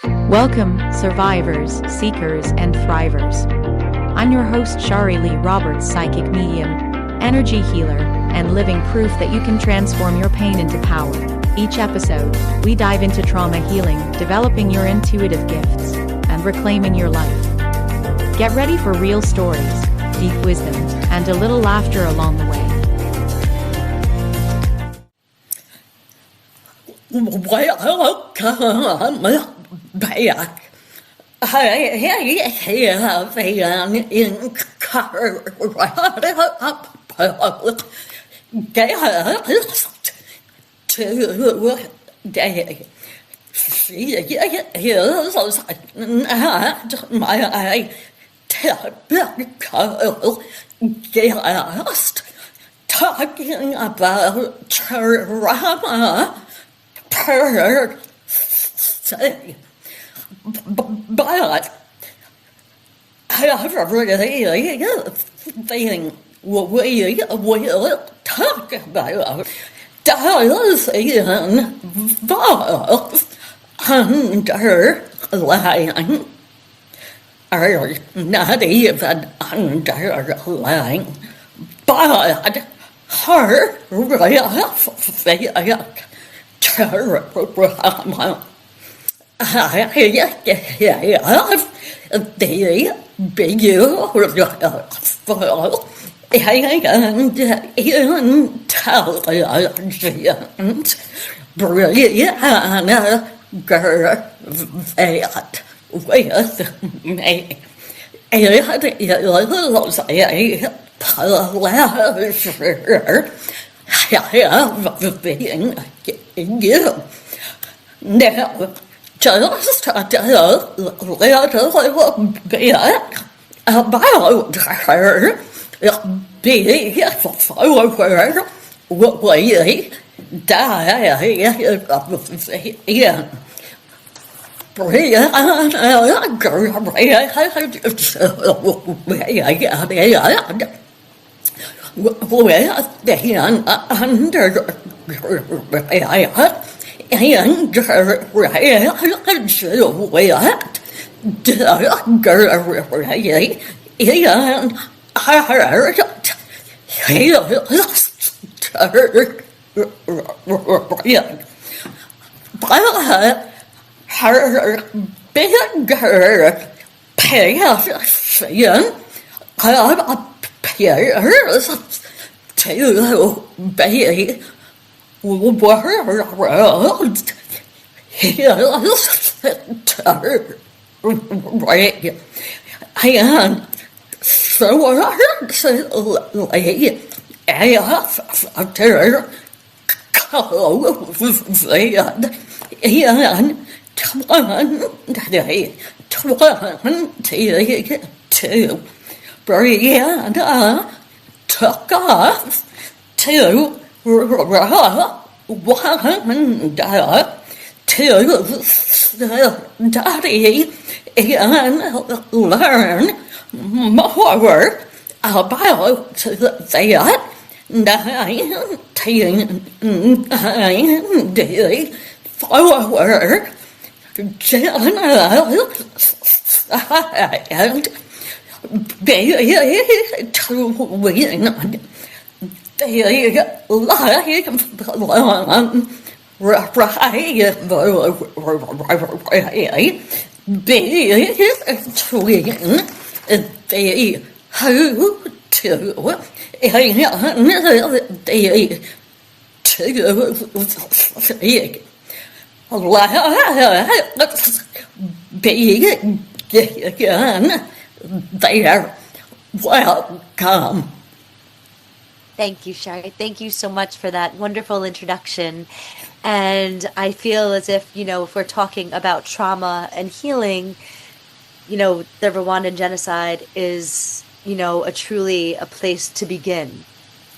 Welcome, survivors, seekers, and thrivers. I'm your host, Shari Leigh Roberts, psychic medium, energy healer, and living proof that you can transform your pain into power. Each episode, we dive into trauma healing, developing your intuitive gifts, and reclaiming your life. Get ready for real stories, deep wisdom, and a little laughter along the way. Welcome back. I have been encouraged today. Here's not my typical guest talking about trauma per se, but I really think we will talk about does involve underlying, or not even underlying, but her real fake trauma. I have the beautiful and intelligent Briana Gervat with me. It is a pleasure having you. Now, just a little bit about her being forward way dive in. Briana Gervat with the undergraduate and graduate degree in art history. But her bigger passion appears to be world history. And certainly after COVID in 2022, Briana took off to Rwanda to study and learn more about the 1990 forward genocide between the welcome. Thank you, Shari. Thank you so much for that wonderful introduction. And I feel as if, if we're talking about trauma and healing, the Rwandan genocide is, truly a place to begin,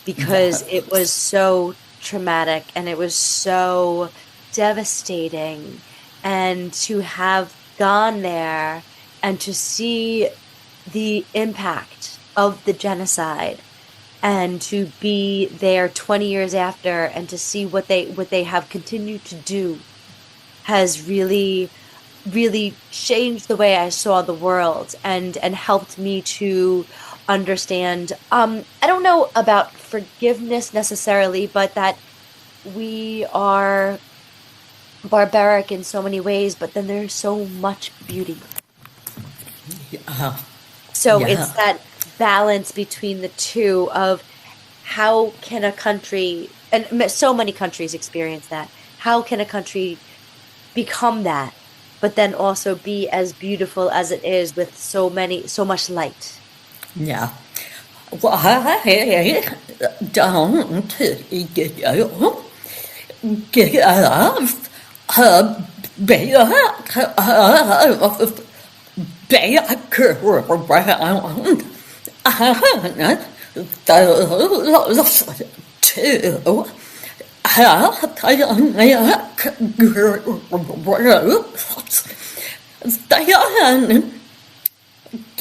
because it was so traumatic and it was so devastating. And to have gone there and to see the impact of the genocide, and to be there 20 years after and to see what they have continued to do has really really changed the way I saw the world and helped me to understand. I don't know about forgiveness necessarily, but that we are barbaric in so many ways, but then there's so much beauty. Yeah. So it's Yeah. that balance between the two of how can a country, and so many countries experience that, how can a country become that, but then also be as beautiful as it is with so much light. Yeah. Why don't you get her back around those two then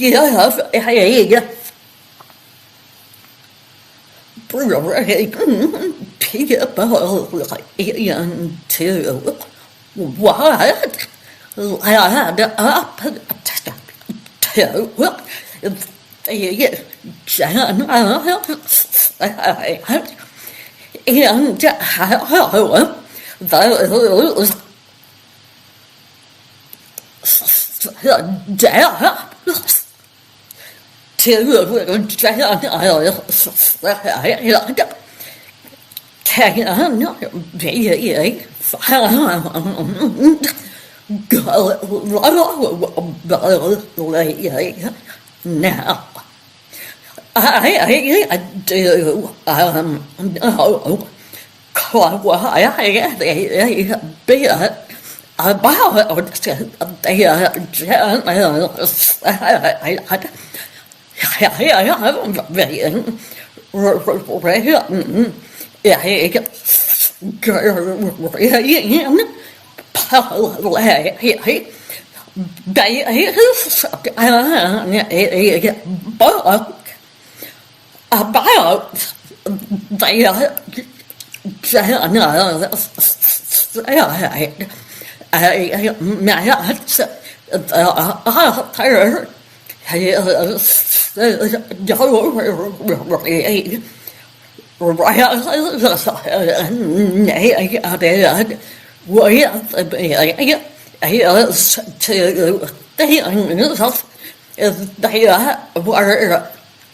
give a bring people into what led up to the genocide and how those deaths to genocide can be found globally now. I do know quite a bit about the genocide. I haven't been written a Korean play based on a book about the genocide. I met the author. He is resonated with me is to things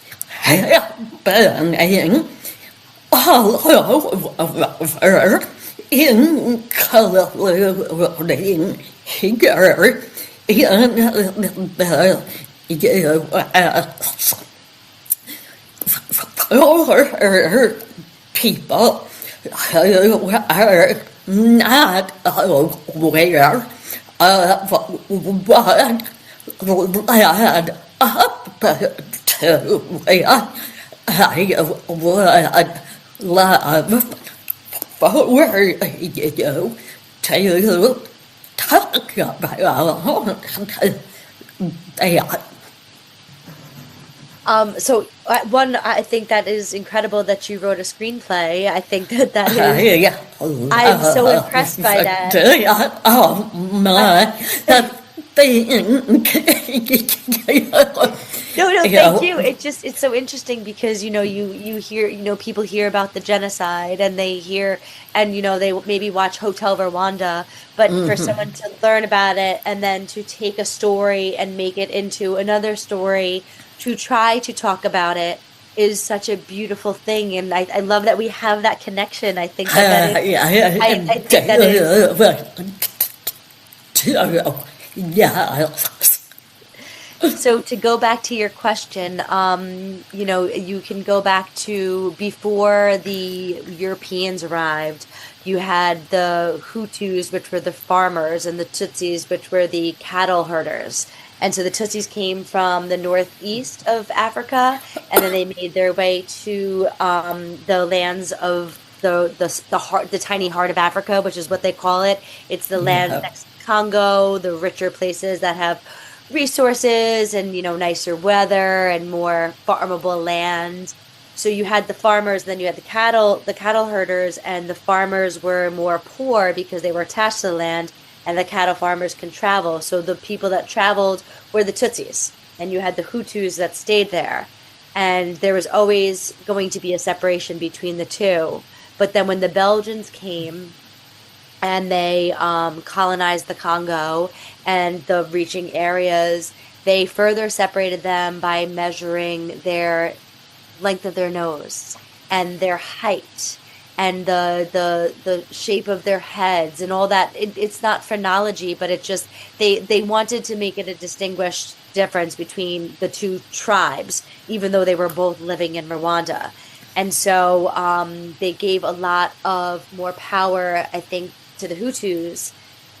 they were happening all over, including here in the US. For people who are not aware of what led up to it, I would love for you to talk about that. So one, I think that is incredible that you wrote a screenplay. I think that is, Yeah. I'm so impressed by that. Oh my, that thing. No, You thank know, you. It's so interesting because, you hear, people hear about the genocide and they hear, and, they maybe watch Hotel Rwanda, but for someone to learn about it and then to take a story and make it into another story, to try to talk about it is such a beautiful thing. And I love that we have that connection. I think that is, I think that yeah. so to go back to your question, you can go back to before the Europeans arrived. You had the Hutus, which were the farmers, and the Tutsis, which were the cattle herders. And so the Tutsis came from the northeast of Africa, and then they made their way to the lands of the tiny heart of Africa, which is what they call it. It's the land Yeah. next to Congo, the richer places that have resources and nicer weather and more farmable land. So you had the farmers, then you had the cattle herders, and the farmers were more poor because they were attached to the land, and the cattle farmers can travel. So the people that traveled were the Tutsis, and you had the Hutus that stayed there. And there was always going to be a separation between the two. But then when the Belgians came and they colonized the Congo and the reaching areas, they further separated them by measuring their length of their nose and their height and the shape of their heads and all that. It's not phrenology, but it just they wanted to make it a distinguished difference between the two tribes, even though they were both living in Rwanda. And so they gave a lot of more power, I think, to the Hutus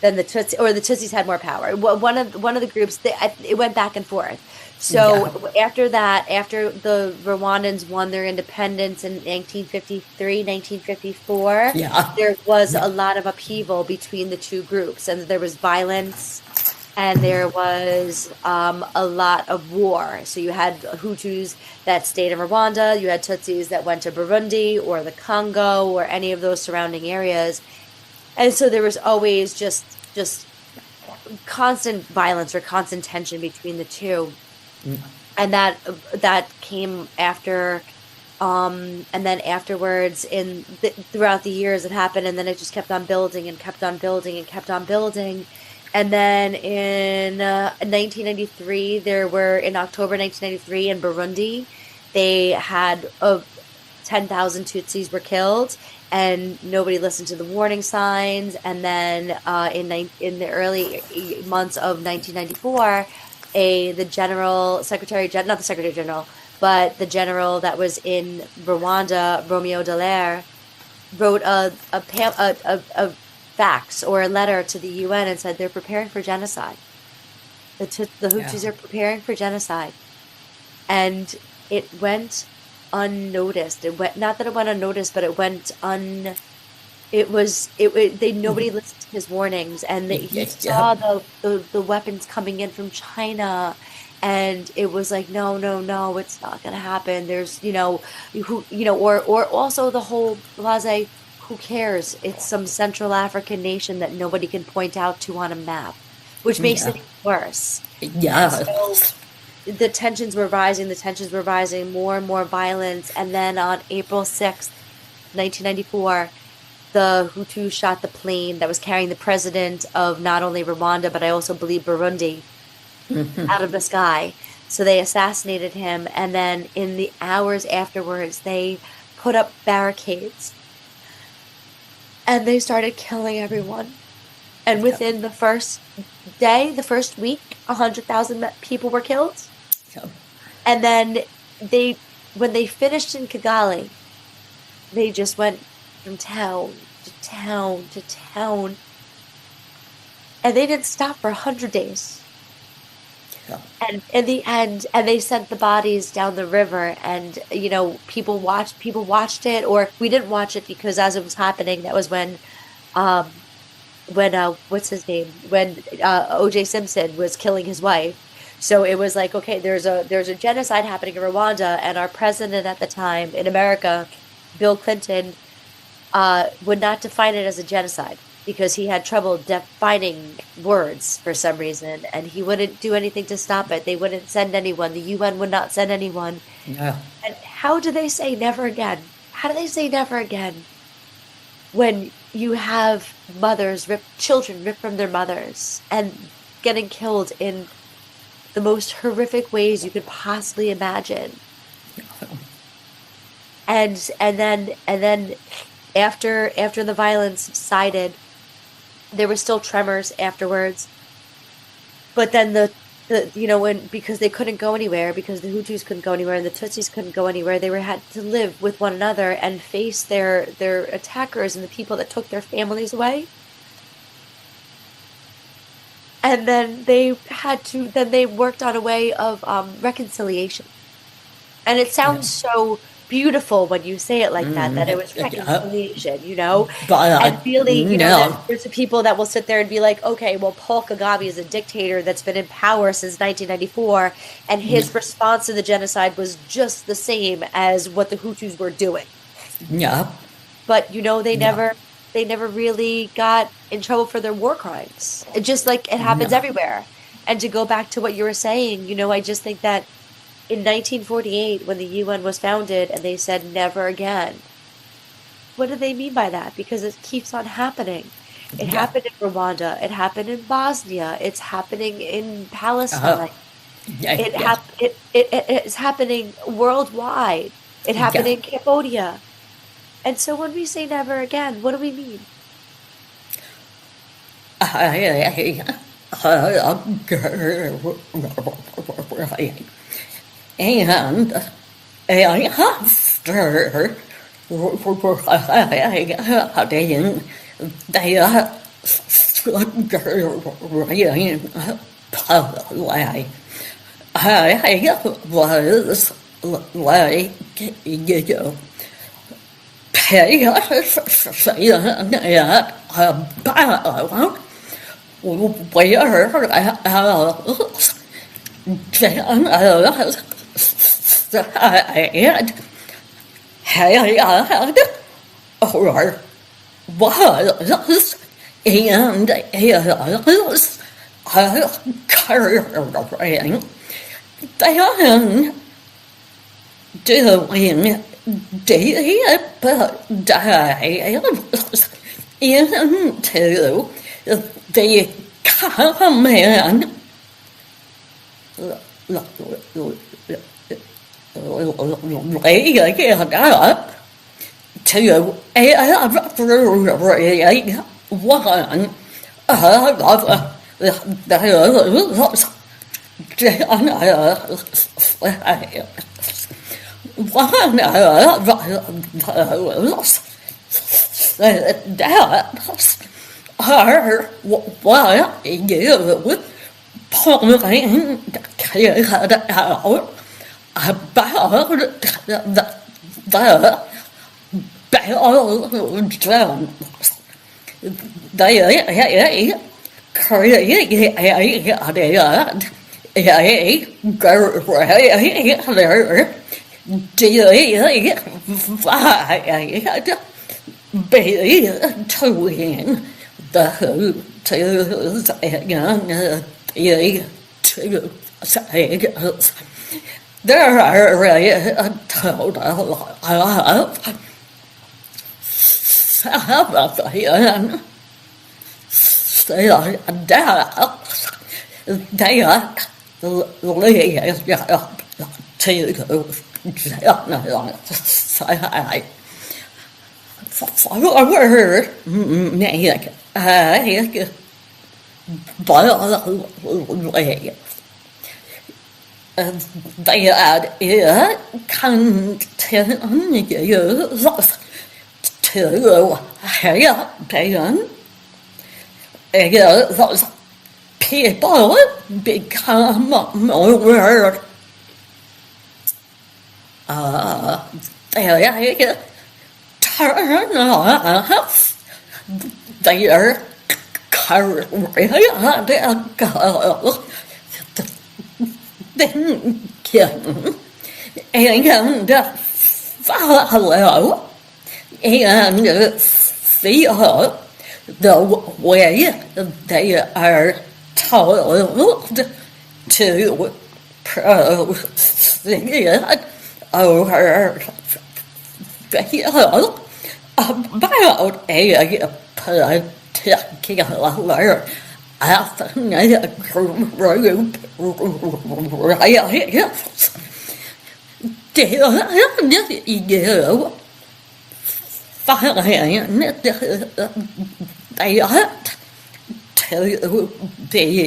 than the Tutsis, or the Tutsis had more power. One of the groups, it went back and forth. So after that, after the Rwandans won their independence in 1953, 1954, there was a lot of upheaval between the two groups, and there was violence, and there was a lot of war. So you had Hutus that stayed in Rwanda, you had Tutsis that went to Burundi or the Congo or any of those surrounding areas. And so there was always just constant violence or constant tension between the two. And that came after, and then afterwards throughout the years it happened, and then it just kept on building and kept on building and kept on building. And then in 1993, in October 1993 in Burundi, they had 10,000 Tutsis were killed, and nobody listened to the warning signs. And then in the early months of 1994, the general that was in Rwanda, Romeo Dallaire, wrote a fax or a letter to the UN and said they're preparing for genocide. The Hutus are preparing for genocide, and it went unnoticed. Not that it went unnoticed, but it went nobody listened to his warnings, and he saw the weapons coming in from China, and it was like, no, it's not going to happen. There's, or also the whole blase, who cares? It's some Central African nation that nobody can point out to on a map, which makes it worse. So the tensions were rising, more and more violence. And then on April 6th, 1994, the Hutus shot the plane that was carrying the president of not only Rwanda, but I also believe Burundi, out of the sky. So they assassinated him. And then in the hours afterwards, they put up barricades and they started killing everyone. And within the first week, 100,000 people were killed. And then when they finished in Kigali, they just went from town to town to town. And they didn't stop for 100 days. And in the end, and they sent the bodies down the river, and people watched it, or we didn't watch it because as it was happening, that was when what's his name, when O.J. Simpson was killing his wife. So it was like, okay, there's a genocide happening in Rwanda, and our president at the time in America, Bill Clinton, would not define it as a genocide, because he had trouble defining words for some reason, and he wouldn't do anything to stop it. They wouldn't send anyone. The UN would not send anyone. Yeah. And how do they say never again? How do they say never again when you have children ripped from their mothers and getting killed in the most horrific ways you could possibly imagine? And then after the violence subsided, there were still tremors afterwards. But then because they couldn't go anywhere, because the Hutus couldn't go anywhere and the Tutsis couldn't go anywhere, they had to live with one another and face their attackers and the people that took their families away. And then they worked on a way of reconciliation. And it sounds so beautiful when you say it like that it was reconciliation, But, and really, there's people that will sit there and be like, okay, well, Paul Kagame is a dictator that's been in power since 1994, and his response to the genocide was just the same as what the Hutus were doing. Yeah. But, they never they never really got in trouble for their war crimes. It just like it happens No. everywhere. And to go back to what you were saying, I just think that in 1948, when the UN was founded and they said never again, what do they mean by that? Because it keeps on happening. It Yeah. happened in Rwanda. It happened in Bosnia. It's happening in Uh, Palestine. yeah, It yeah, hap it's happening worldwide. It happened yeah. in Cambodia. And so when we say never again, what do we mean? And I after studying they are polite. I was like you pay about where had or was and is carrying down doing deep dives into the common lay it up to every one of those one of those that are what you point out about the Belgians. They created a greater divide between the two sides. There are a total of 7 states they are leading to genocide. Forward make boldly that it continues to happen. Those people become more they turn off their career thinking and follow and feel the way they are told to proceed or feel about a particular ethnic group riots. Do you find that to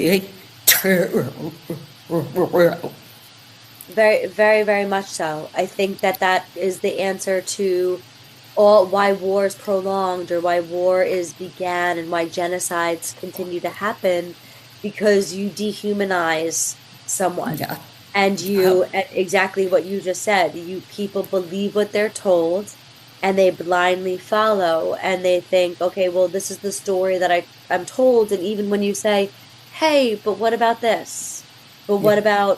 be true? Very, very, very much so. I think that that is the answer to all why war is prolonged or why war is began and why genocides continue to happen because you dehumanize someone Yeah. and and exactly what you just said, you people believe what they're told and they blindly follow and they think, okay, well, this is the story that I'm told. And even when you say, hey, but what about this? But what Yeah. about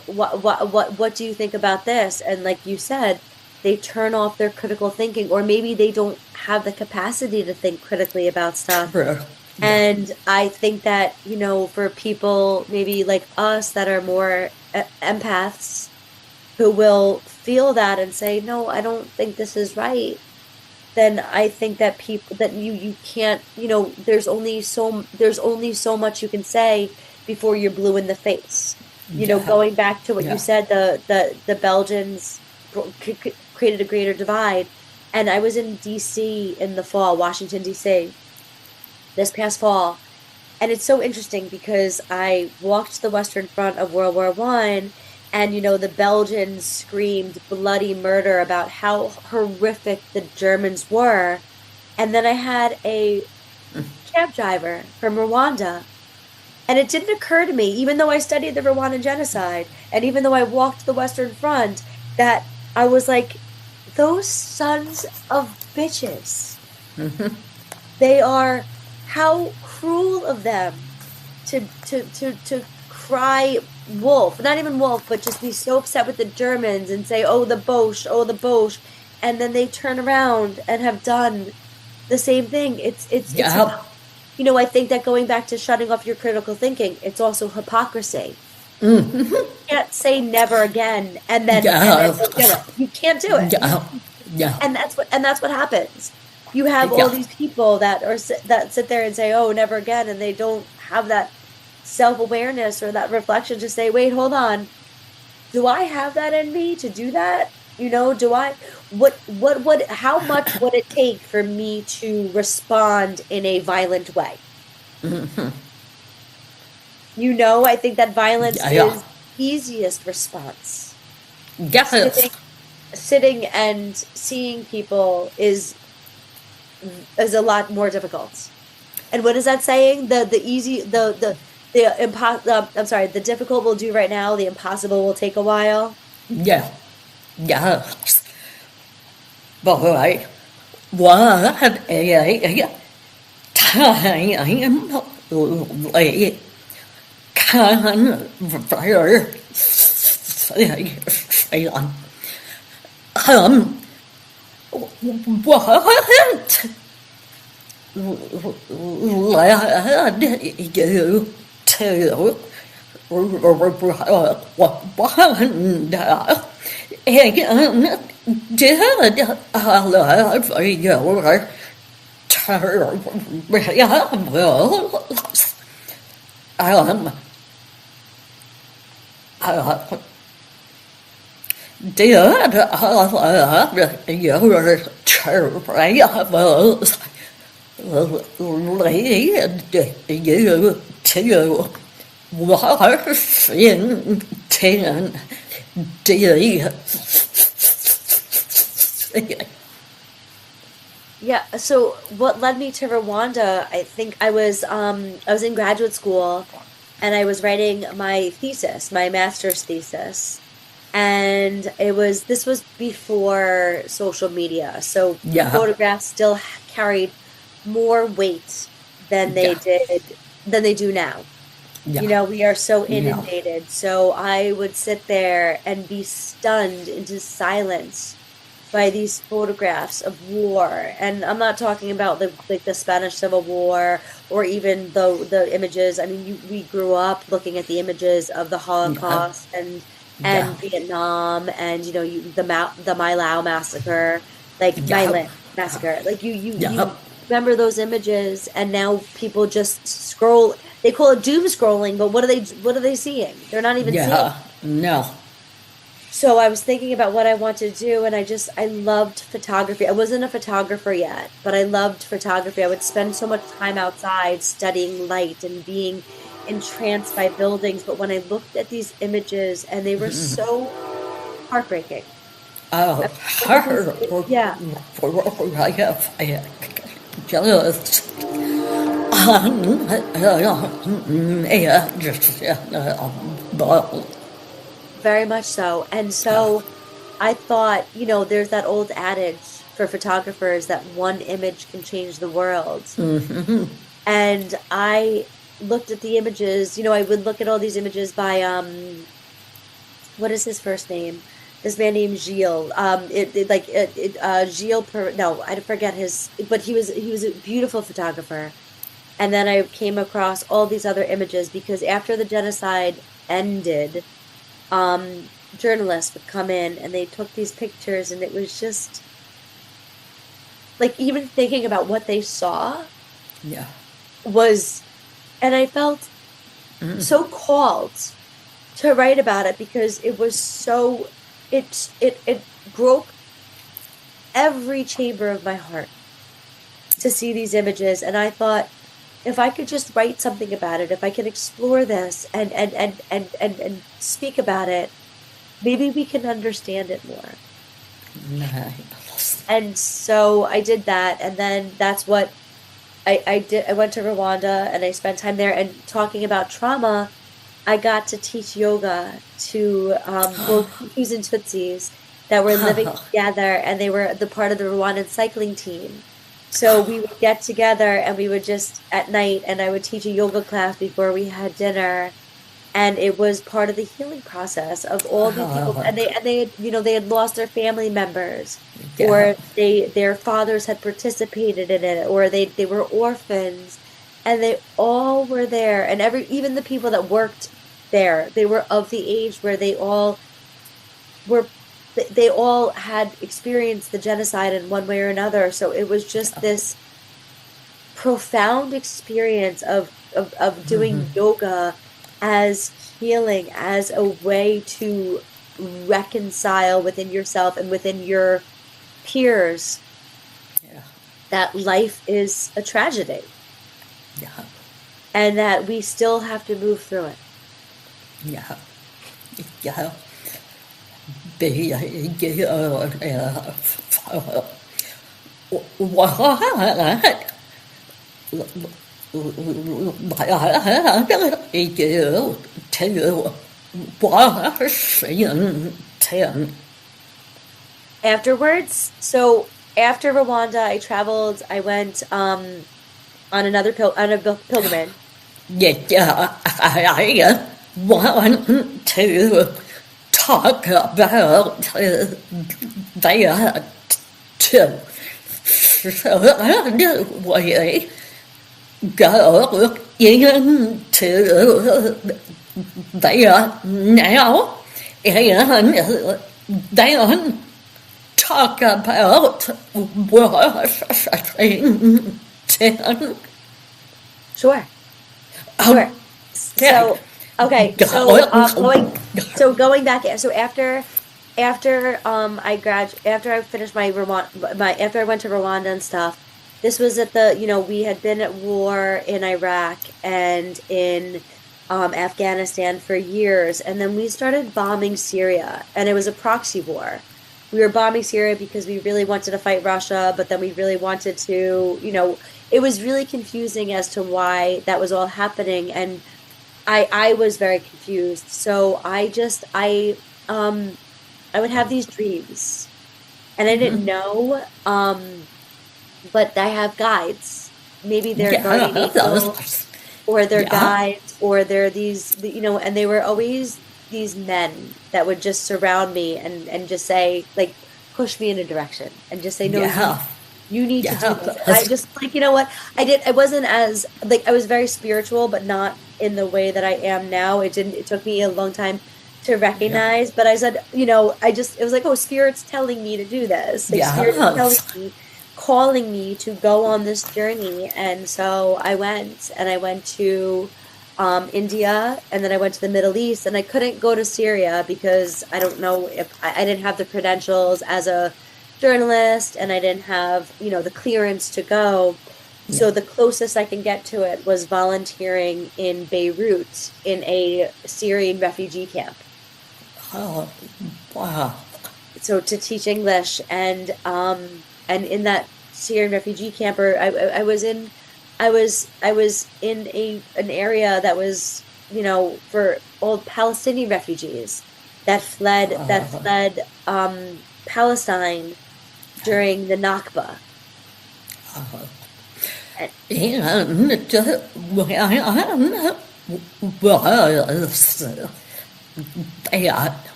what do you think about this? And like you said, they turn off their critical thinking, or maybe they don't have the capacity to think critically about stuff. True. Yeah. And I think that, for people maybe like us that are more empaths who will feel that and say, no, I don't think this is right, then I think that people that you can't, there's only so much you can say before you're blue in the face. Going back to what you said, the Belgians created a greater divide. And I was in DC in the fall, Washington, DC, this past fall. And it's so interesting because I walked the Western Front of World War One, and, the Belgians screamed bloody murder about how horrific the Germans were. And then I had a cab driver from Rwanda. And it didn't occur to me, even though I studied the Rwandan genocide, and even though I walked the Western Front, that I was like, those sons of bitches. They are, how cruel of them to cry wolf, not even wolf, but just be so upset with the Germans and say, oh, the Boche, and then they turn around and have done the same thing. It's I think that going back to shutting off your critical thinking, it's also hypocrisy. You can't say never again and then you can't do it. And that's what happens. You have all these people that sit there and say, oh, never again, and they don't have that self-awareness or that reflection to say, wait, hold on, do I have that in me to do that? Do I, how much would it take for me to respond in a violent way? I think that violence is easiest response. Sitting and seeing people is a lot more difficult. And what is that saying? The difficult will do right now, the impossible will take a while. Yeah. Bởi vậy, quá Yeah, so what led me to Rwanda, I think I was in graduate school and I was writing my thesis, my master's thesis. And this was before social media. So photographs still carried more weight than they do now. Yeah. We are so inundated. Yeah. So I would sit there and be stunned into silence by these photographs of war. And I'm not talking about the Spanish Civil War or even the images. I mean, we grew up looking at the images of the Holocaust and Vietnam and the My Lao massacre, My Lai massacre. You remember those images, and now people just scroll. They call it doom scrolling, but what are they seeing? They're not even seeing. No. So I was thinking about what I wanted to do, and I loved photography. I wasn't a photographer yet, but I loved photography. I would spend so much time outside studying light and being entranced by buildings. But when I looked at these images, and they were so heartbreaking. Oh, yeah. Jealous. Very much so. And so I thought, there's that old adage for photographers that one image can change the world. Mm-hmm. And I looked at the images, I would look at all these images by, what is his first name? this man named Gilles. Gilles. No, I forget his, but he was a beautiful photographer. And then I came across all these other images because after the genocide ended, journalists would come in and they took these pictures, and it was just like even thinking about what they saw Yeah. was, and I felt so called to write about it because it was so it broke every chamber of my heart to see these images. And I thought, if I could just write something about it, if I could explore this and speak about it, maybe we can understand it more. Nice. And so I did that, and then that's what I did. I went to Rwanda and I spent time there. And talking about trauma, I got to teach yoga to both Hutus and Tutsis that were living together, and they were the part of the Rwandan cycling team. So we would get together and we would just at night, and I would teach a yoga class before we had dinner, and it was part of the healing process of all these people. And they had, they had lost their family members, or their fathers had participated in it, or they were orphans, and they all were there. And even the people that worked there, they were of the age where they all had experienced the genocide in one way or another. So it was just this profound experience of doing yoga as healing, as a way to reconcile within yourself and within your peers that life is a tragedy, and that we still have to move through it. Bây giờ Afterwards, so after Rwanda, I went on another pilgrimage. I want to talk about that too. So we go into that now, and then talk about Washington. Sure. Sure. So, okay. So going back, so after I finished after I went to Rwanda and stuff, this was at we had been at war in Iraq and in Afghanistan for years, and then we started bombing Syria, and it was a proxy war. We were bombing Syria because we really wanted to fight Russia, but then we really wanted to, it was really confusing as to why that was all happening, and I was very confused. So I would have these dreams, and I didn't know, but I have guides. Maybe they're guardian angels, or they're guides, or they're these, and they were always these men that would just surround me and just say, like, push me in a direction and just say, no, you need to do this. And I just, like, you know what? I wasn't as, like, I was very spiritual, but not in the way that I am now. It took me a long time to recognize, but I said, it was like, oh, Spirit's telling me to do this. Like, Spirit's telling me, calling me to go on this journey. And so I went to India, and then I went to the Middle East, and I couldn't go to Syria because I don't know if I didn't have the credentials as a journalist, and I didn't have, the clearance to go. So the closest I can get to it was volunteering in Beirut in a Syrian refugee camp. Oh, wow. So to teach English, and in that Syrian refugee camp, I was in an area that was, for all Palestinian refugees that fled Palestine during the Nakba.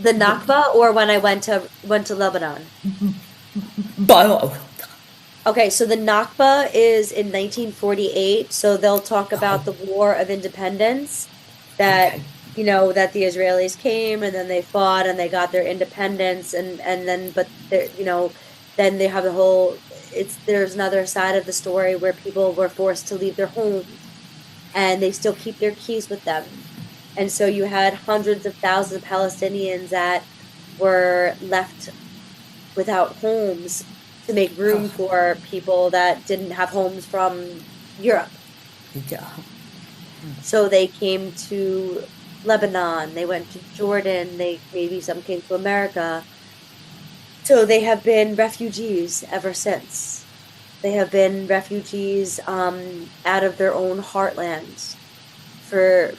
The Nakba, or when I went to Lebanon? Both. Okay, so the Nakba is in 1948. So they'll talk about the War of Independence, that Okay. that the Israelis came and then they fought and they got their independence, and then but there then they have the whole. There's another side of the story where people were forced to leave their homes and they still keep their keys with them. And so you had hundreds of thousands of Palestinians that were left without homes to make room for people that didn't have homes from Europe. Yeah. So they came to Lebanon, they went to Jordan, maybe some came to America. So they have been refugees ever since. They have been refugees out of their own heartlands for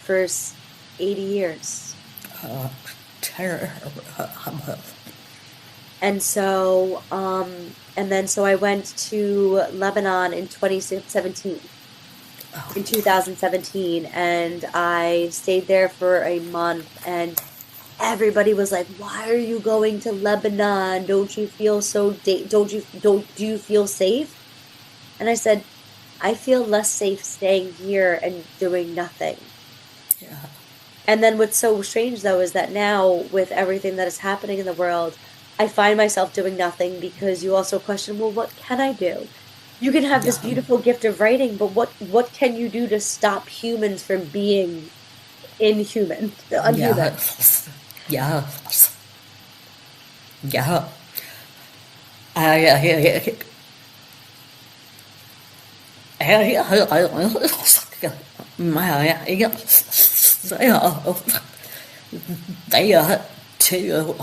80 years. Terrible. And so, so I went to Lebanon in 2017, in 2017, and I stayed there for a month, and everybody was like, "Why are you going to Lebanon? Don't you feel so, do you feel safe?" And I said, "I feel less safe staying here and doing nothing." Yeah. And then what's so strange though is that now with everything that is happening in the world, I find myself doing nothing because you also question, well, what can I do? You can have this beautiful gift of writing, but what can you do to stop humans from being unhuman? Yes. Yes. Yeah. I they are too,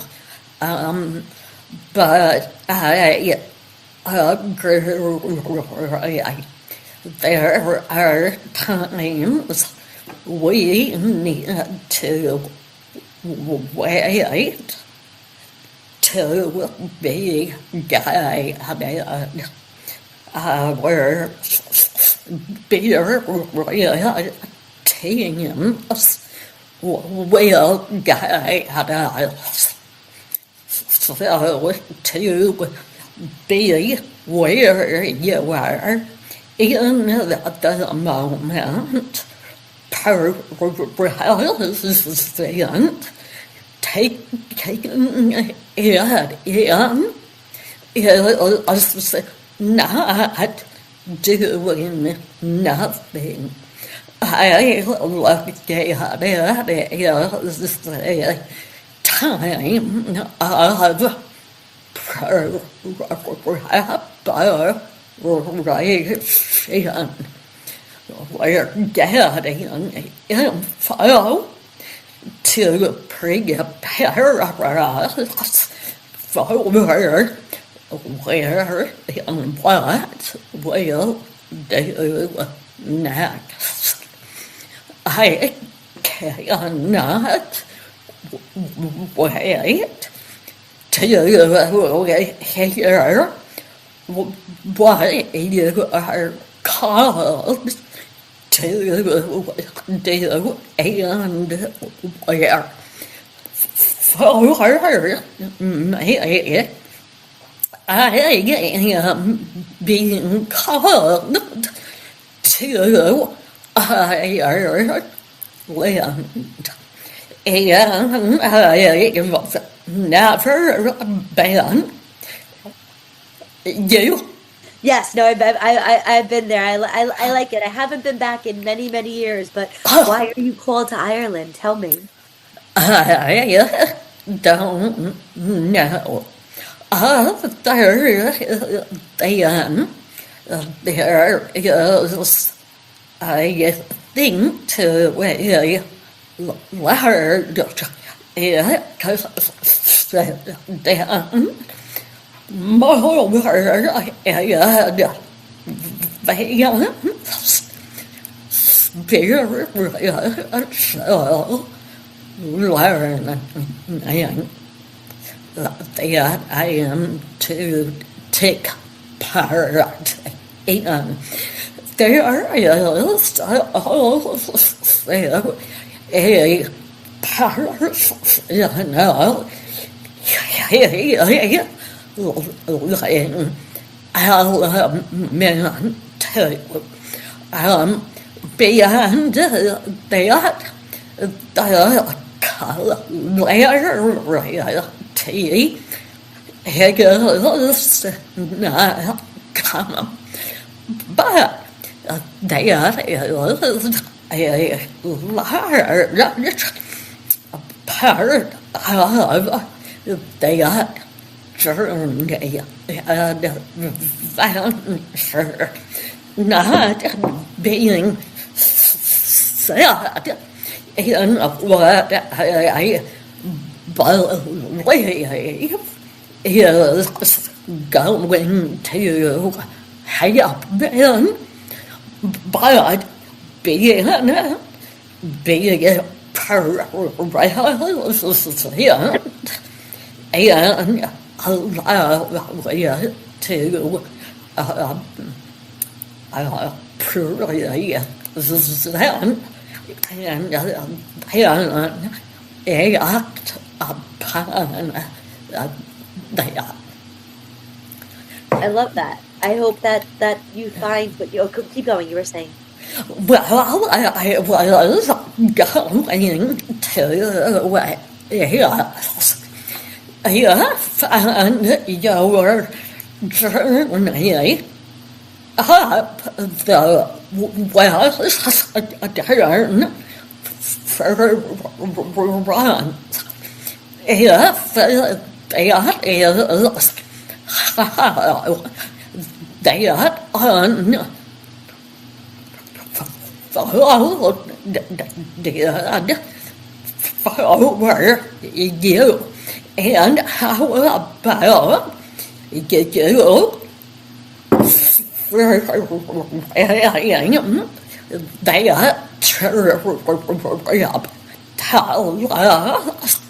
but I agree. There are times we need to wait to be guided. Our bigger teams will guide us. So to be where you are in the moment, present, taking it in, is not doing nothing. I look at it as the time of preparation. We're getting info to prepare us for where and what we'll do next. I cannot wait to hear what you are called to do and where. For me, I am being called to Ireland, and I've never been. You? Yes, no, I've been there. I like it. I haven't been back in many, many years, but why are you called to Ireland? Tell me. I don't know. There is, I think, to we learned it because then more spiritual learning that I am to take part in. There is also a But they are part of their journey adventure, not being sad in what I believe is going to happen, but being present and allow it to present and act upon that. I love that. I hope that you find what you. Oh, keep going. You were saying. Well, I was going to find your journey up the western front. If that is how they unfolded for you, and how about you that trip tell us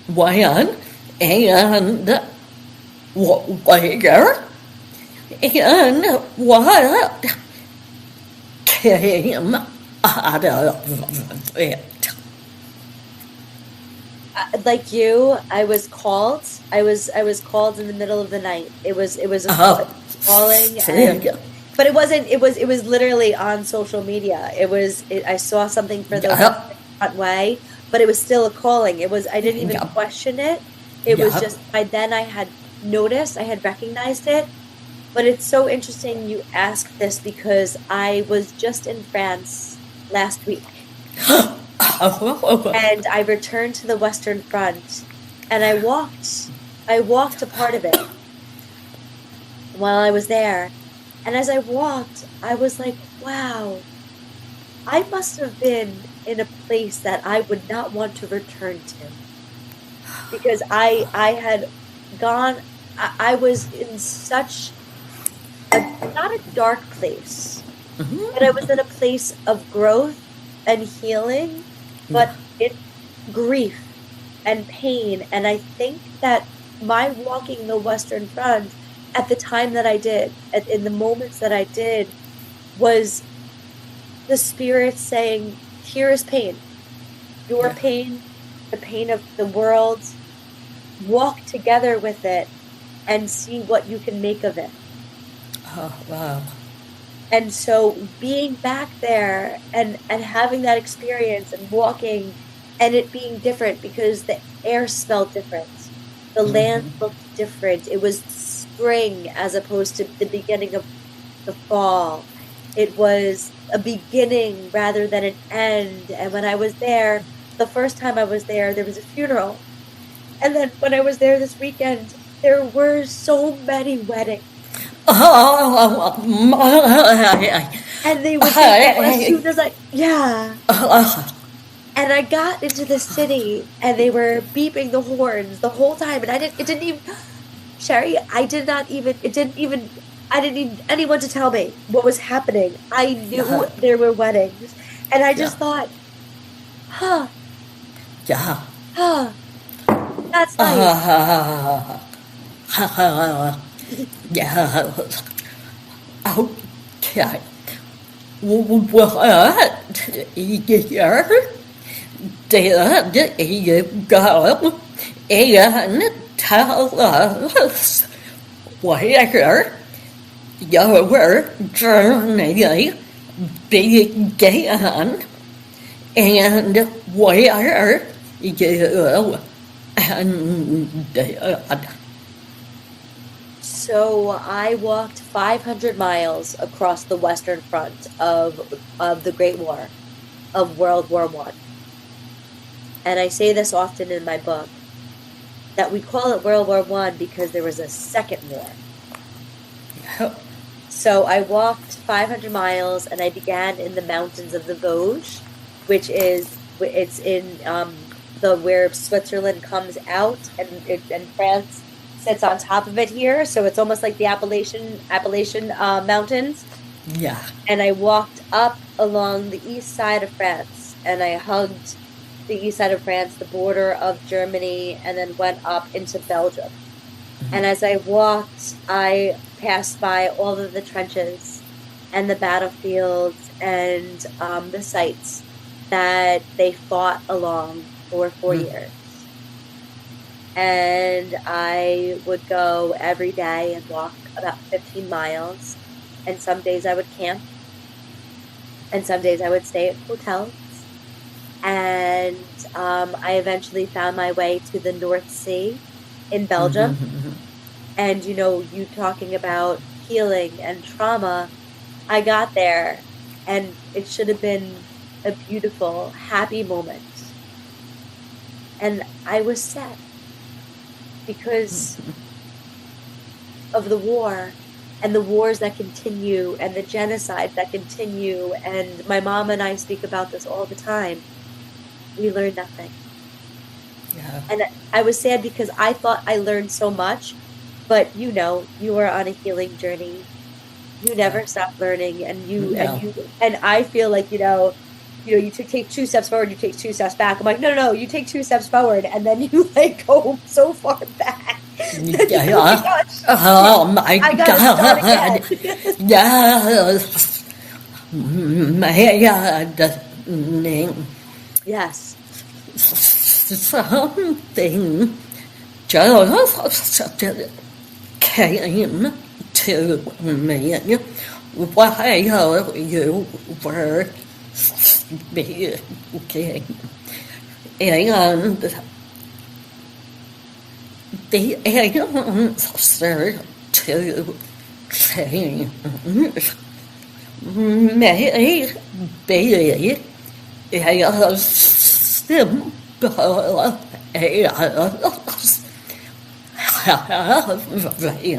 when and where and what came out of it. Like you, I was called. I was called in the middle of the night. It was a calling, but it wasn't. It was literally on social media. I saw something for the front way, but it was still a calling. It was. I didn't even question it. It was just. By then, I had noticed. I had recognized it. But it's so interesting you ask this because I was just in France last week. And I returned to the Western Front, and I walked a part of it while I was there. And as I walked, I was like, wow, I must have been in a place that I would not want to return to. Because I had gone, I was in such not a dark place, but I was in a place of growth and healing, but in grief and pain. And I think that my walking the Western Front at the time that I did, in the moments that I did, was the spirit saying, here is pain. Your pain, the pain of the world. Walk together with it and see what you can make of it. Oh, wow. And so being back there and having that experience and walking and it being different because the air smelled different. The land looked different. It was spring as opposed to the beginning of the fall. It was a beginning rather than an end. And when I was there, the first time I was there was a funeral. And then when I was there this weekend, there were so many weddings. And they would as soon as and I got into the city and they were beeping the horns the whole time, and I didn't need anyone to tell me what was happening. I knew there were weddings, and I just thought, that's nice. Yeah. Okay. What year Der you go. And tell us where your journey began and where you ended. So I walked 500 miles across the Western Front of the Great War, of World War One. And I say this often in my book, that we call it World War One because there was a second war. So I walked 500 miles and I began in the mountains of the Vosges, which is, it's in where Switzerland comes out and France sits on top of it here. So it's almost like the Appalachian Mountains. Yeah. And I walked up along the east side of France and I hugged the east side of France, the border of Germany, and then went up into Belgium. Mm-hmm. And as I walked, I passed by all of the trenches and the battlefields and the sites that they fought along for 4 years. And I would go every day and walk about 15 miles. And some days I would camp. And some days I would stay at hotels. And I eventually found my way to the North Sea in Belgium. Mm-hmm. And, you know, you talking about healing and trauma, I got there and it should have been a beautiful, happy moment. And I was sad because of the war and the wars that continue and the genocide that continue. And my mom and I speak about this all the time. We learned nothing. Yeah. And I was sad because I thought I learned so much, but you know, you are on a healing journey. You never stop learning, and I feel like, you know, you take 2 steps forward, you take 2 steps back. I'm like, no, you take 2 steps forward, and then you like go so far back. Yeah. Oh my God. Yes. Maddening. Yes. Something just came to me while you were speaking, and the answer to change may be as simple as having conversations like this, but also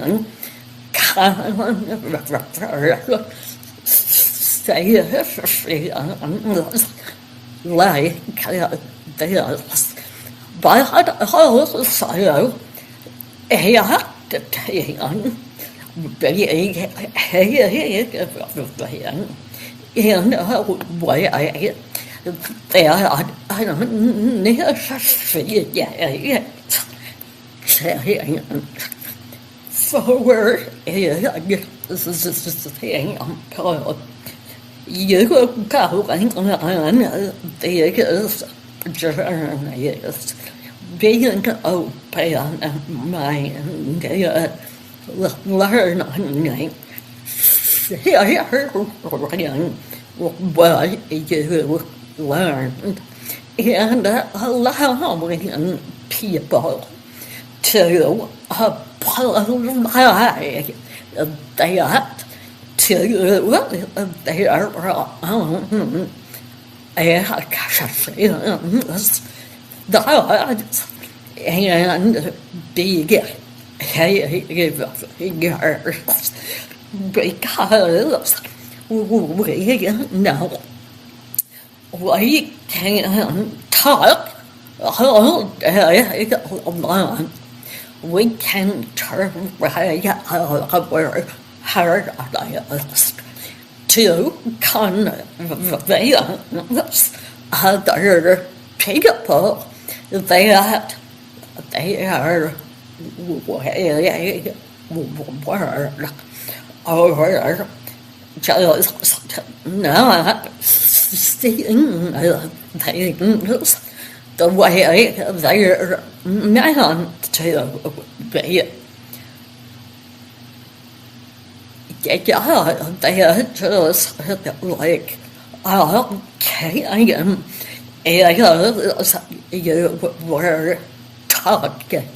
editing being in a way that I don't necessarily saying for example, you go going on this journeys, being open minded, learning, sharing what you learned, and allowing people to apply that to their own experiences, thoughts, and behaviors, because we know we can talk all day long. We can try our hardest to convince other people that they are way word or just not seeing things the way they're meant to be. Yeah, they just like, okay, you were talking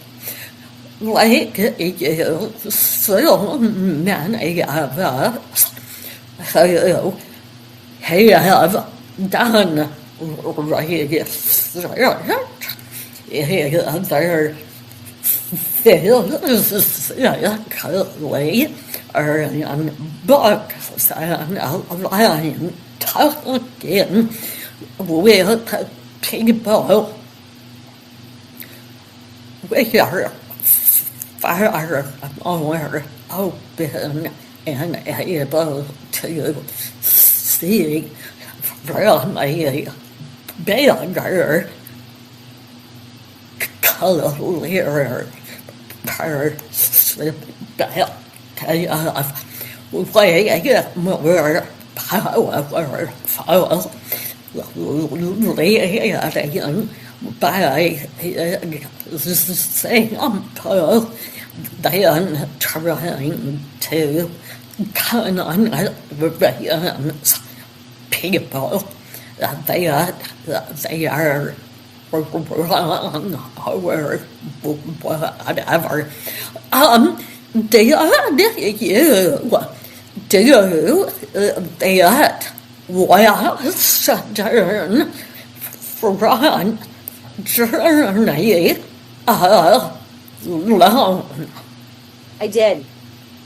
like you so many of us who have done research. There physically in books and online talking with people we are far more open and able to see really bigger, clearer perspective way more powerful leading by example than trying to convince people that they are wrong or whatever. Do you that Western front journey alone? I did.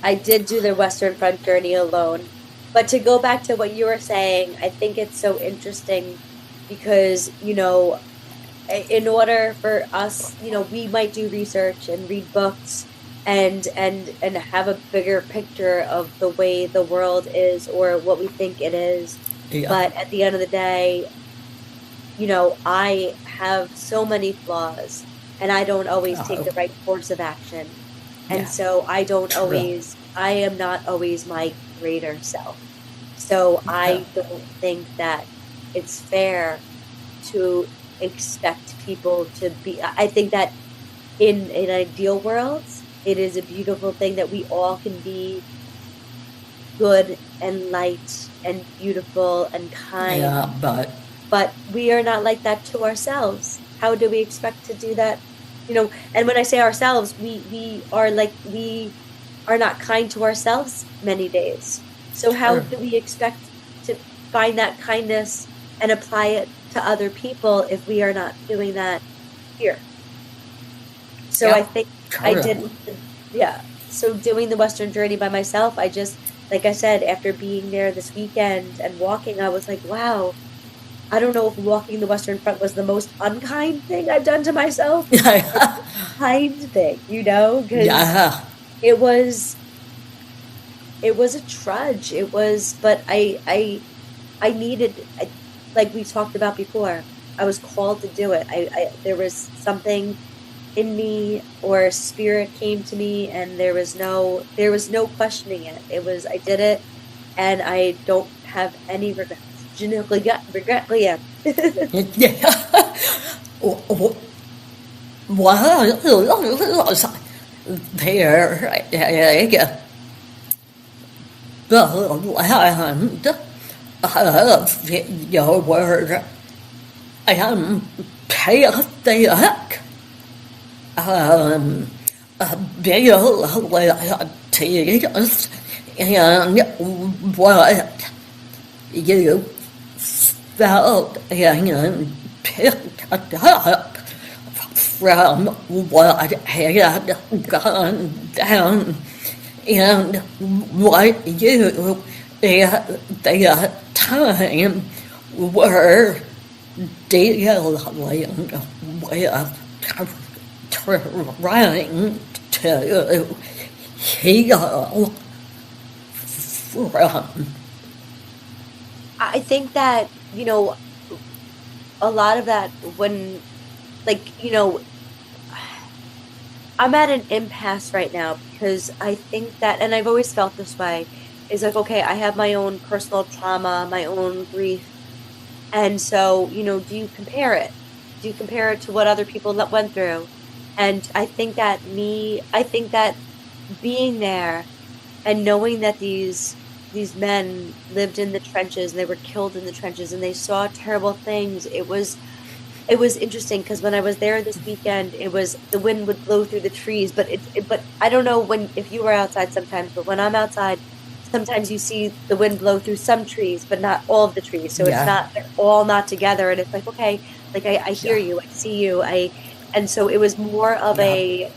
I did do the Western Front journey alone. But to go back to what you were saying, I think it's so interesting because, in order for us, we might do research and read books and have a bigger picture of the way the world is or what we think it is. Yeah. But at the end of the day, I have so many flaws and I don't always take the right course of action. And so I am not always my greater self. So I don't think that it's fair to expect people to be. I think that in an ideal world, it is a beautiful thing that we all can be good and light and beautiful and kind. Yeah, but we are not like that to ourselves. How do we expect to do that? And when I say ourselves, we are not kind to ourselves many days. So how do we expect to find that kindness and apply it to other people if we are not doing that here? So I think I did, So doing the Western journey by myself, I just, like I said, after being there this weekend and walking, I was like, wow, I don't know if walking the Western Front was the most unkind thing I've done to myself. Kind thing, because it was a trudge. It was, but I needed, like we talked about before, I was called to do it. There was something in me, or spirit came to me, and there was no questioning it. It was, I did it, and I don't have any regrets. Regret. Yeah. Well, there the land of your word and pathetic abilities and what you felt and picked up from what had gone down and what you at the time were dealing with trying to heal from. I think that, a lot of that when, I'm at an impasse right now because I think that, and I've always felt this way, is like, okay, I have my own personal trauma, my own grief, And so, do you compare it? Do you compare it to what other people that went through? And I think that being there and knowing that these men lived in the trenches and they were killed in the trenches and they saw terrible things, it was interesting because when I was there this weekend, it was the wind would blow through the trees, but I don't know if you were outside sometimes, but when I'm outside, sometimes you see the wind blow through some trees, but not all of the trees. So it's not, they're all not together. And it's like, okay, like I hear you, I see you. And so it was more of it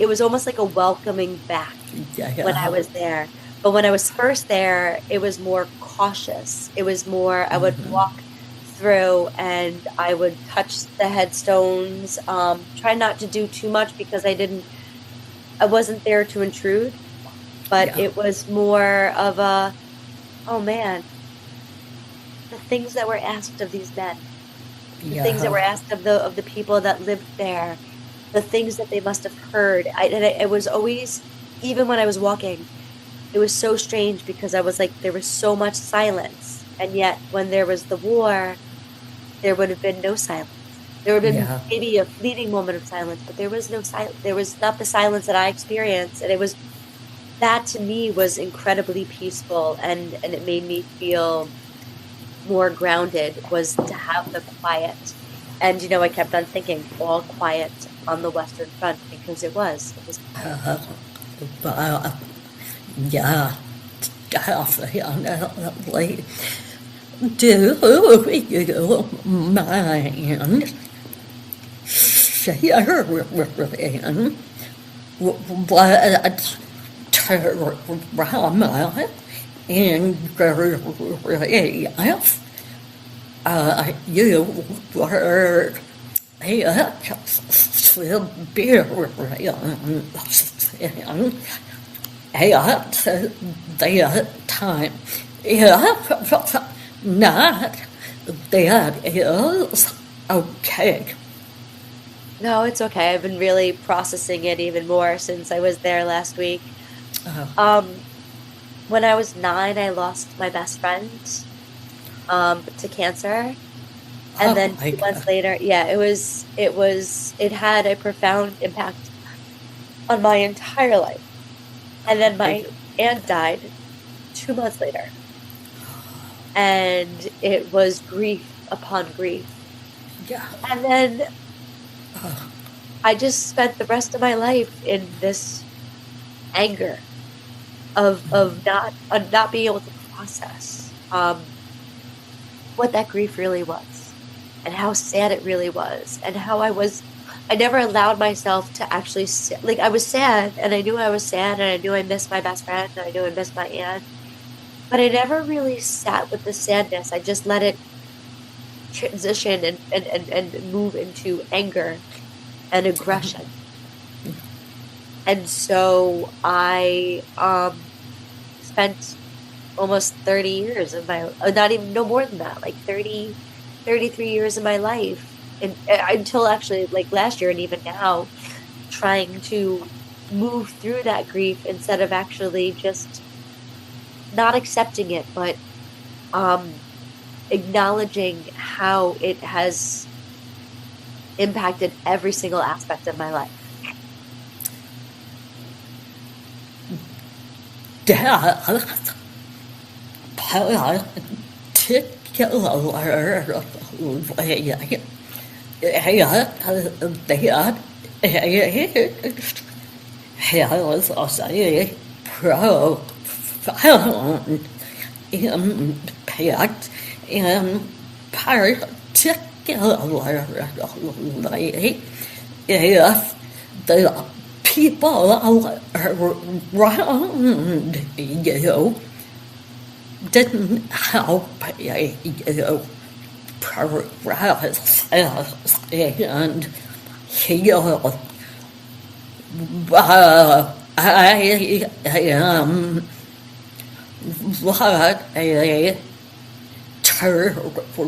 was almost like a welcoming back when I was there. But when I was first there, it was more cautious. It was more, I would walk through and I would touch the headstones, try not to do too much because I wasn't there to intrude. But it was more of oh man, the things that were asked of these men, the things that were asked of the people that lived there, the things that they must have heard. It was always, even when I was walking, it was so strange because I was like, there was so much silence. And yet when there was the war, there would have been no silence. There would have been maybe a fleeting moment of silence, but there was no silence. There was not the silence that I experienced. And that to me was incredibly peaceful, and it made me feel more grounded, was to have the quiet. And I kept on thinking all quiet on the Western Front because it was Yeah, definitely. Do you mind sharing what trauma in your life you were experiencing at that time? Not that is okay. No, it's okay. I've been really processing it even more since I was there last week. When I was 9, I lost my best friend to cancer. And then 2 months later, it had a profound impact on my entire life. And then my aunt died 2 months later. And it was grief upon grief. Yeah. And then I just spent the rest of my life in this anger of not being able to process what that grief really was, and how sad it really was, and how I never allowed myself to actually like, I was sad, and I knew I was sad, and I knew I missed my best friend, and I knew I missed my aunt, but I never really sat with the sadness. I just let it transition and move into anger and aggression. And so I spent almost 30 years of my, no more than that, like 33 years of my life, until actually like last year, and even now, trying to move through that grief instead of actually just not accepting it, but acknowledging how it has impacted every single aspect of my life. Death, particular has a profound impact, in particularly if the people around you didn't help you progress and heal. But I am what a terrible for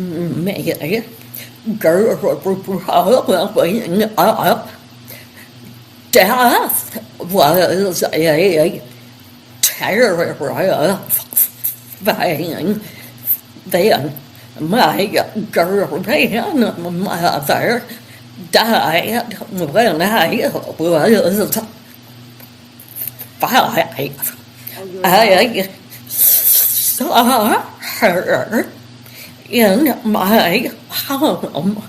me, growing up, death was a terrifying. Then my grandmother died when I was 5. Oh, you were I saw her in my home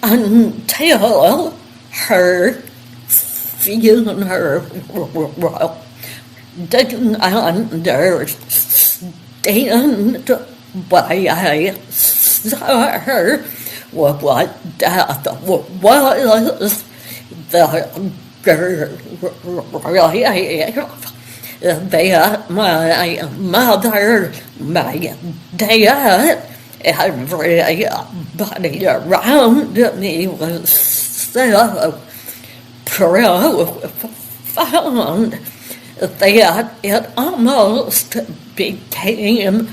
until her funeral. Didn't understand why I saw her, what death was. The grave that my mother, my dad, everybody around me was so profound that it almost became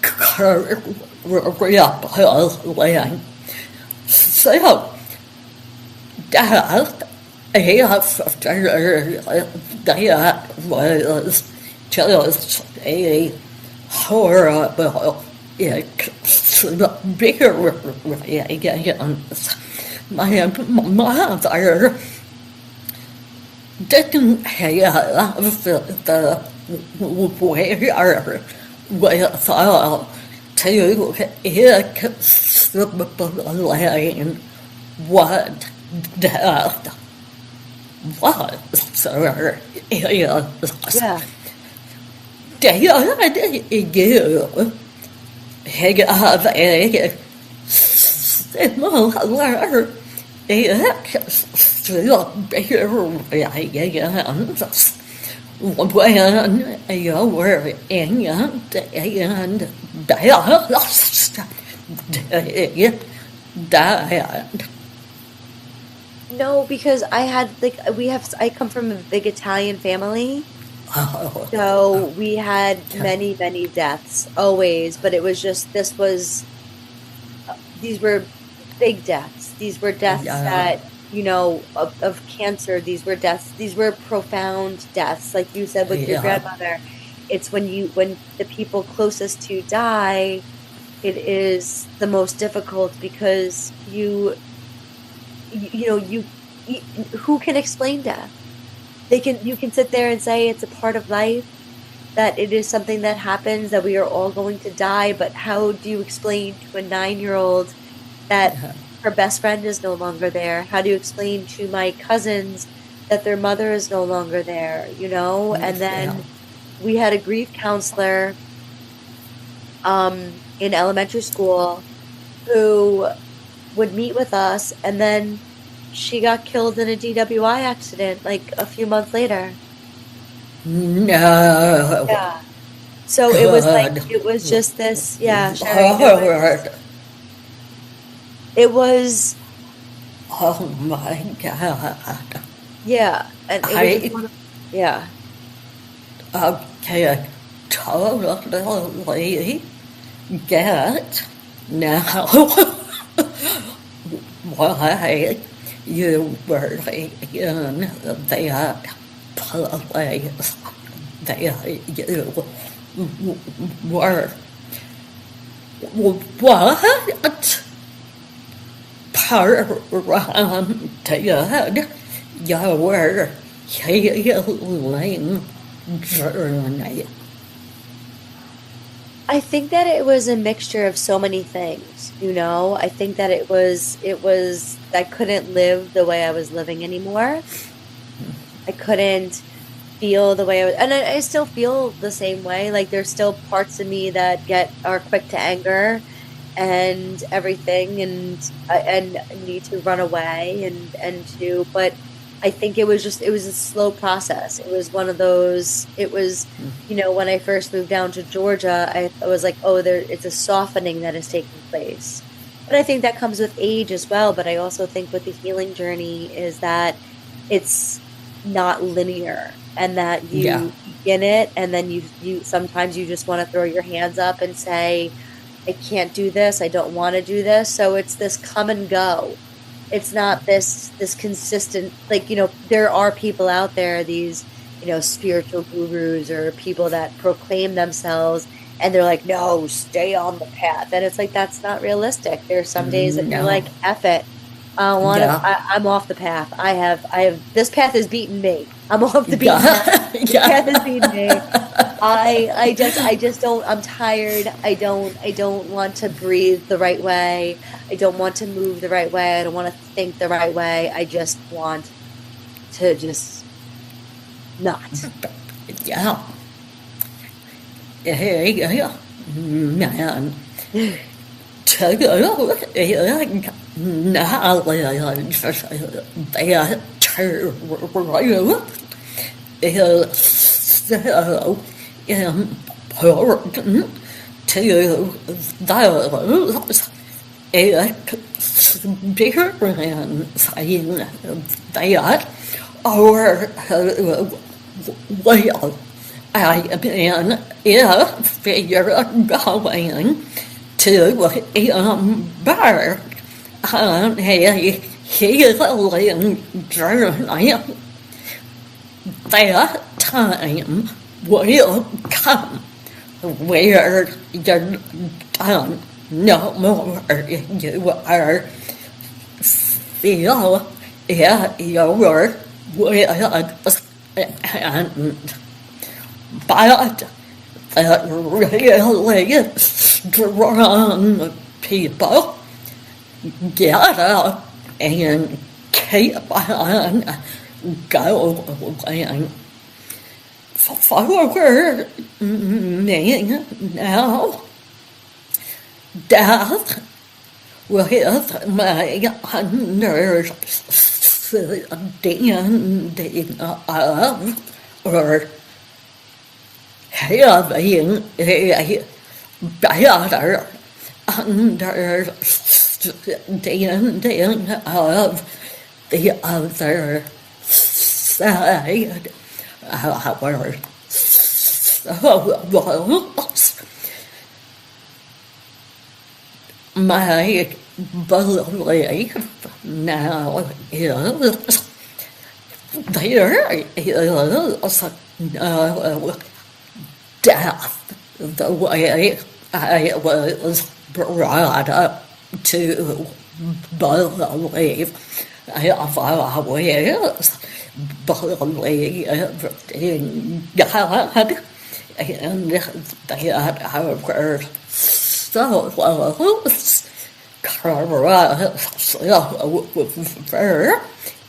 crippling. So, death after that was just a horrible experience. My mother didn't have the wherewithal to explain what death was or is. Yeah. Dad, you have a similar experience when you were in and died. No, because I come from a big Italian family. Oh, So we had okay. many deaths always, but it was just these were big deaths. These were deaths Yeah, that, of cancer. These were profound deaths. Like you said with your yeah, grandmother, it's when the people closest to die, it is the most difficult because you know, you who can explain death? You can sit there and say it's a part of life, that it is something that happens, that we are all going to die, but how do you explain to a 9-year-old that yeah, her best friend is no longer there? How do you explain to my cousins that their mother is no longer there, And yeah. then we had a grief counselor in elementary school who would meet with us, and then she got killed in a DWI accident like a few months later. No, Yeah. So good it was just this, yeah, Sherry, Lord. it was, Oh my God. yeah, and it was just I yeah. can totally get now why you were in that place that you were. What part did your healing journey? I think that it was a mixture of so many things, I think that I couldn't live the way I was living anymore. I couldn't feel the way I was, and I still feel the same way. Like there's still parts of me that are quick to anger and everything, and need to run away but I think it was a slow process. It was one of those. It was, when I first moved down to Georgia, I was like, oh, it's a softening that is taking place. But I think that comes with age as well. But I also think with the healing journey is that it's not linear, and that Yeah, you begin it, and then you sometimes you just want to throw your hands up and say, I can't do this. I don't want to do this. So it's this come and go. It's not this consistent, like, there are people out there, these spiritual gurus or people that proclaim themselves, and they're like, no, stay on the path. And it's like, that's not realistic. There's some days that you're No. like, F it. I don't want to, Yeah. I'm off the path. This path has beaten me. I'm off the beaten Yeah. path. This Yeah. path has beaten me. I just don't, I'm tired. I don't want to breathe the right way. I don't want to move the right way. I don't want to think the right way. I just want to just not. Yeah. Yeah. Man. Take it out. Now, they are terrible. So important to those experience that our well, I mean, if you're going to embark on a healing journey, that time will come where you're done no more. You are feel your wills and but really strong people get up and keep on going forward. Now, death with my understanding of or having a better understanding of the other side of our souls. My belief now is there is no death the way I was brought up to believe. I have always believed in God and that our souls cross over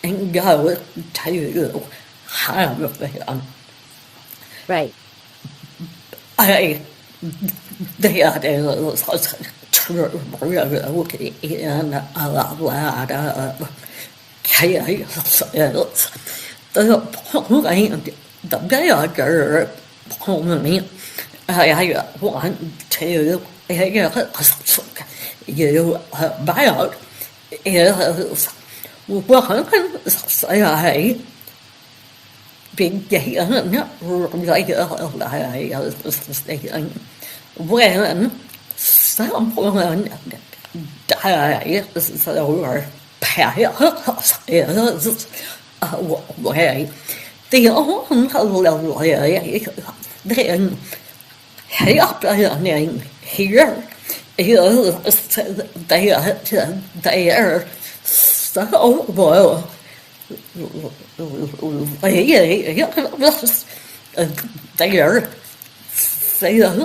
and go to heaven. Right. I that is true in a lot of cases. The point, the bigger point I want to ask you about is once I began realizing when someone dies or passes away, the only thing happening here is that their soul their physical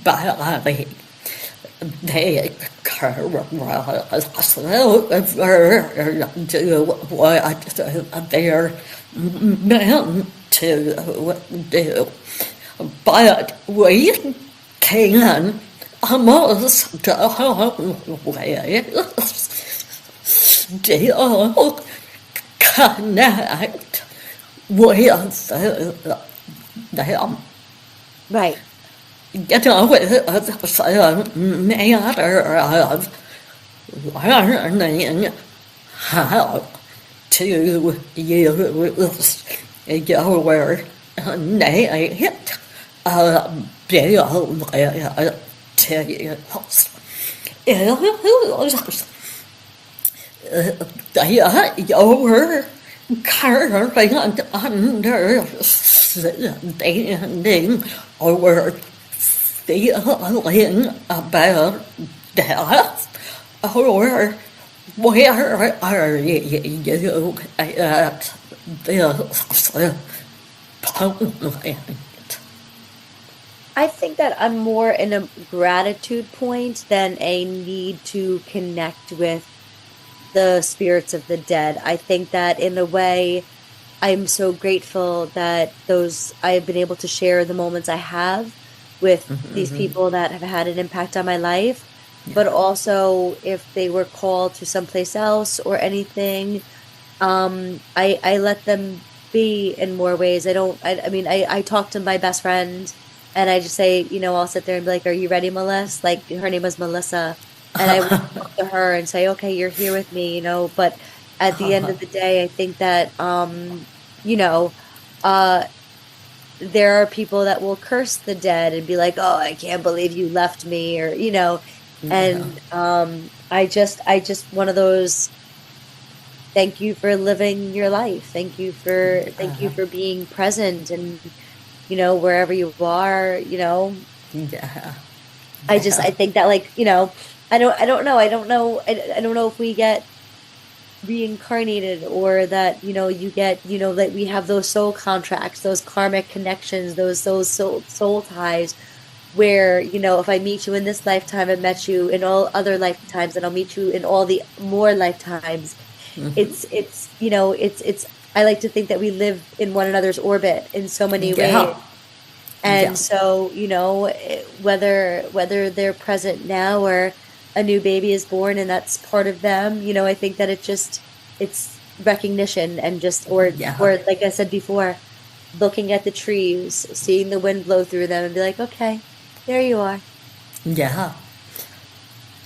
body they cross over to what they're meant to do. But we can almost still connect with them. Right. It's a matter of learning how to use your innate abilities. Your carving understanding or feeling about death, or where are you at this point? I think that I'm more in a gratitude point than a need to connect with the spirits of the dead. I think that in a way, I'm so grateful that those I have been able to share the moments I have with these people that have had an impact on my life, but also if they were called to someplace else or anything, I let them be in more ways. I mean, I talk to my best friend and I just say, I'll sit there and be like, "Are you ready, Melissa?" Like her name was Melissa. And I would talk to her and say, "Okay, you're here with me," but at the end of the day, I think that, you know, uh, there are people that will curse the dead and be like, "Oh, I can't believe you left me," or, Yeah. and, I just one of those, thank you for living your life. Thank you for being present and, wherever you are, Yeah. I Yeah. think that, like, I don't know if we get reincarnated, or that, you get, that we have those soul contracts, those karmic connections, those soul ties, where, if I meet you in this lifetime, I met you in all other lifetimes, and I'll meet you in all the more lifetimes. It's I like to think that we live in one another's orbit in so many ways. Yeah. Yeah. And so, whether they're present now or a new baby is born and that's part of them, I think that it's recognition, and just, Yeah. or like I said before, looking at the trees, seeing the wind blow through them and be like, "Okay, there you are." Yeah.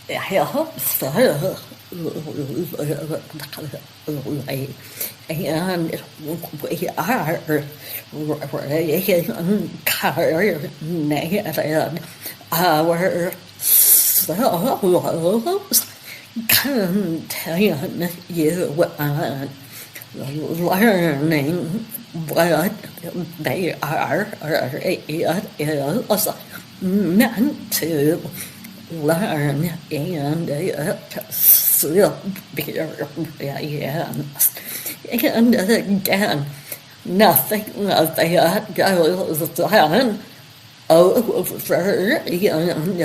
I hope so. Like, and we are reincarnated ourselves, continue on learning what they are or it is meant to learn, and it's experience. And again, nothing of that goes down over in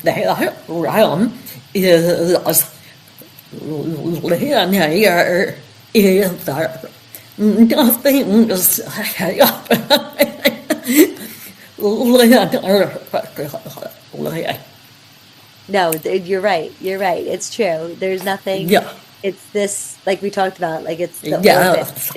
that realm is linear either. Nothing is linear. No, you're right. You're right. It's true. There's nothing. Yeah, It's this, like we talked about, like it's the orbit. yes.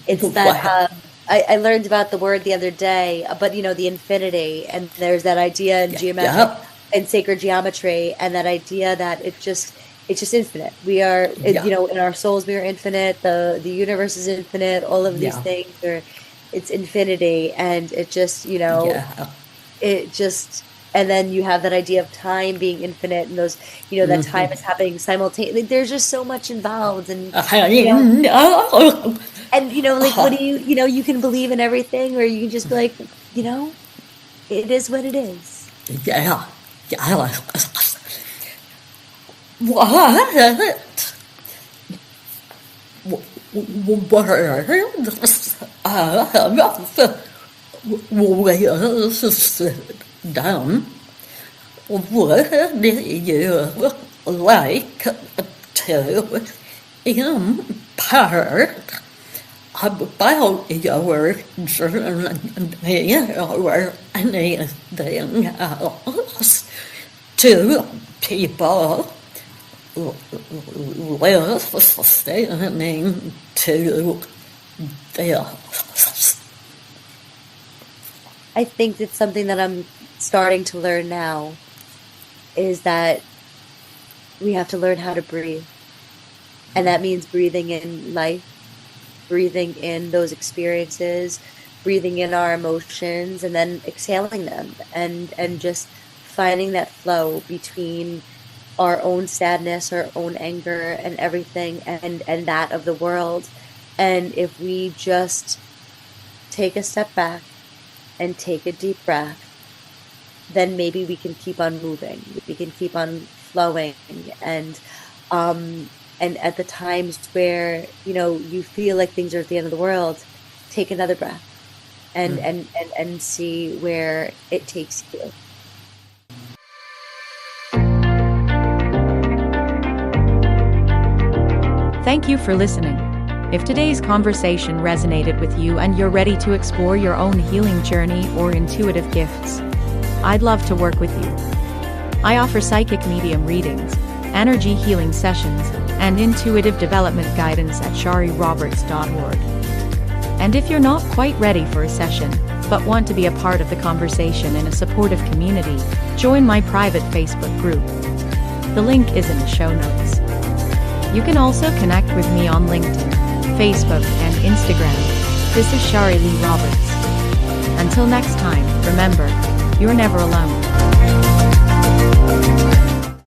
It's that. Wow. I learned about the word the other day, but the infinity, and there's that idea in geometric Yeah, and sacred geometry, and that idea that it's just infinite. We are, yeah, in our souls, we are infinite. The universe is infinite. All of these yeah, things are, it's infinity, and yeah. it just and then you have that idea of time being infinite, and those, that time is happening simultaneously. There's just so much involved, and you I know know. like, what do you can believe in everything, or you can just be like, you know it is what it is. Yeah, yeah. What? Words ways down. What do you like to impart about your journey or anything else to people listening to this? I think it's something that I'm starting to learn now, is that we have to learn how to breathe, and that means breathing in life, breathing in those experiences, breathing in our emotions, and then exhaling them, and just finding that flow between our own sadness, our own anger, and everything, and that of the world. And if we just take a step back and take a deep breath, then maybe we can keep on moving. We can keep on flowing. And at the times where, you feel like things are at the end of the world, take another breath and see where it takes you. Thank you for listening. If today's conversation resonated with you and you're ready to explore your own healing journey or intuitive gifts, I'd love to work with you. I offer psychic medium readings, energy healing sessions, and intuitive development guidance at shariroberts.org. And if you're not quite ready for a session, but want to be a part of the conversation in a supportive community, join my private Facebook group. The link is in the show notes. You can also connect with me on LinkedIn, Facebook, and Instagram. This is Shari Leigh Roberts. Until next time, remember, you're never alone.